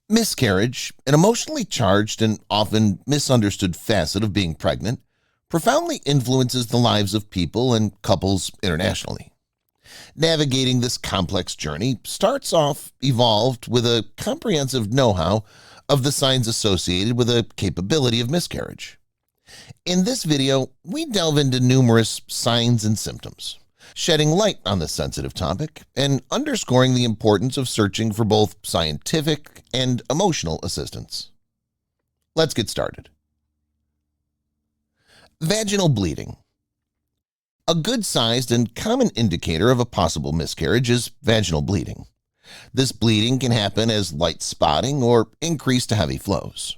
Miscarriage, an emotionally charged and often misunderstood facet of being pregnant, profoundly influences the lives of people and couples internationally. Navigating this complex journey starts off evolved with a comprehensive know-how of the signs associated with a capability of miscarriage. In this video, we delve into numerous signs and symptoms, shedding light on this sensitive topic and underscoring the importance of searching for both scientific and emotional assistance. Let's get started. Vaginal bleeding. A good-sized and common indicator of a possible miscarriage is vaginal bleeding. This bleeding can happen as light spotting or increase to heavy flows.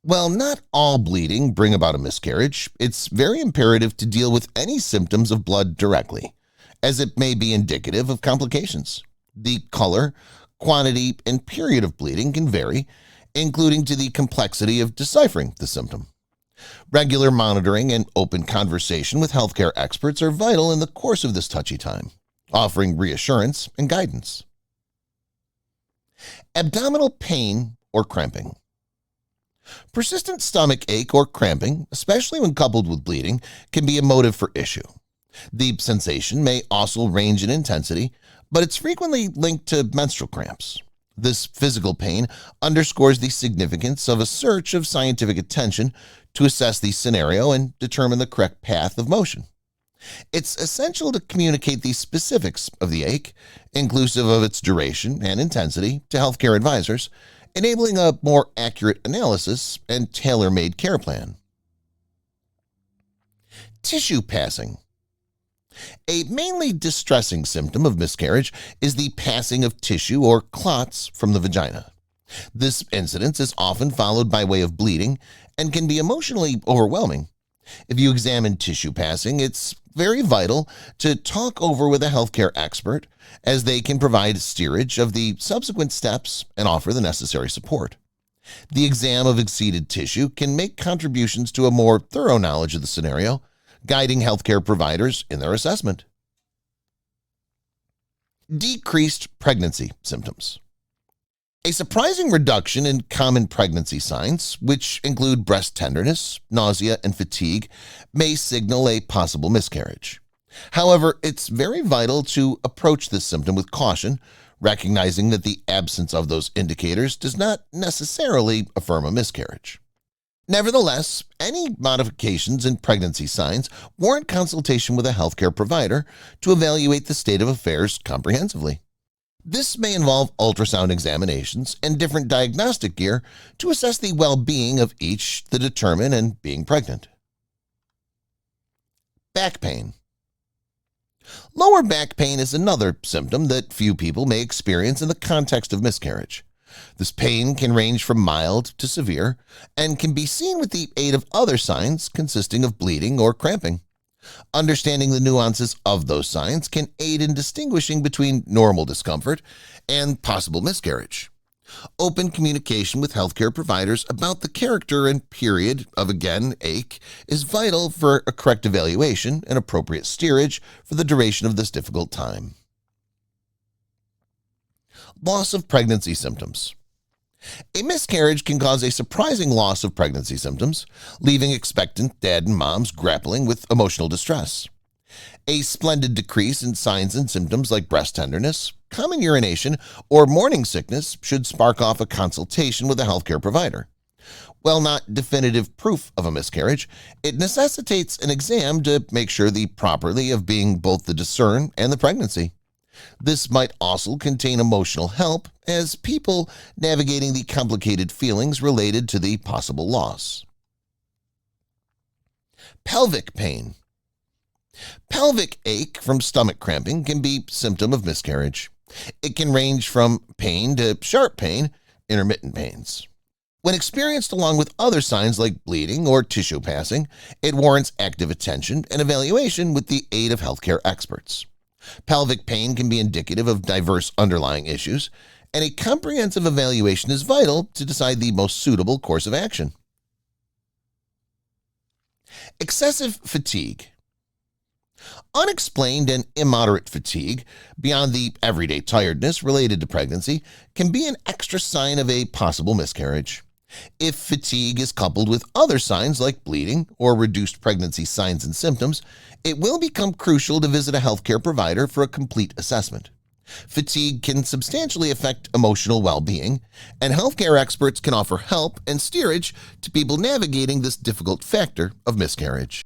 While not all bleeding bring about a miscarriage, it's very imperative to deal with any symptoms of blood directly, as it may be indicative of complications. The color, quantity, and period of bleeding can vary, including to the complexity of deciphering the symptom. Regular monitoring and open conversation with healthcare experts are vital in the course of this touchy time, offering reassurance and guidance. Abdominal pain or cramping. Persistent stomach ache or cramping, especially when coupled with bleeding, can be a motive for issue. The sensation may also range in intensity, but it's frequently linked to menstrual cramps. This physical pain underscores the significance of a search of scientific attention to assess the scenario and determine the correct path of motion. It's essential to communicate the specifics of the ache, inclusive of its duration and intensity, to healthcare advisors, enabling a more accurate analysis and tailor-made care plan. Tissue passing. A mainly distressing symptom of miscarriage is the passing of tissue or clots from the vagina. This incident is often followed by way of bleeding and can be emotionally overwhelming. If you examine tissue passing, it's very vital to talk over with a healthcare expert, as they can provide steerage of the subsequent steps and offer the necessary support. The exam of exceeded tissue can make contributions to a more thorough knowledge of the scenario, guiding healthcare providers in their assessment. Decreased pregnancy symptoms. A surprising reduction in common pregnancy signs, which include breast tenderness, nausea, and fatigue, may signal a possible miscarriage. However, it's very vital to approach this symptom with caution, recognizing that the absence of those indicators does not necessarily affirm a miscarriage. Nevertheless, any modifications in pregnancy signs warrant consultation with a healthcare provider to evaluate the state of affairs comprehensively. This may involve ultrasound examinations and different diagnostic gear to assess the well-being of each to determine and being pregnant. Back pain. Lower back pain is another symptom that few people may experience in the context of miscarriage. This pain can range from mild to severe and can be seen with the aid of other signs consisting of bleeding or cramping. Understanding the nuances of those signs can aid in distinguishing between normal discomfort and possible miscarriage. Open communication with healthcare providers about the character and period of, ache is vital for a correct evaluation and appropriate steerage for the duration of this difficult time. Loss of pregnancy symptoms. A miscarriage can cause a surprising loss of pregnancy symptoms, leaving expectant dad and moms grappling with emotional distress. A splendid decrease in signs and symptoms like breast tenderness, common urination, or morning sickness should spark off a consultation with a healthcare provider. While not definitive proof of a miscarriage, it necessitates an exam to make sure the property of being both the discern and the pregnancy. This might also contain emotional help as people navigating the complicated feelings related to the possible loss. Pelvic pain. Pelvic ache from stomach cramping can be a symptom of miscarriage. It can range from pain to sharp pain, intermittent pains. When experienced along with other signs like bleeding or tissue passing, it warrants active attention and evaluation with the aid of healthcare experts. Pelvic pain can be indicative of diverse underlying issues, and a comprehensive evaluation is vital to decide the most suitable course of action. Excessive fatigue. Unexplained and immoderate fatigue, beyond the everyday tiredness related to pregnancy, can be an extra sign of a possible miscarriage. If fatigue is coupled with other signs like bleeding or reduced pregnancy signs and symptoms, it will become crucial to visit a healthcare provider for a complete assessment. Fatigue can substantially affect emotional well-being, and healthcare experts can offer help and steerage to people navigating this difficult factor of miscarriage.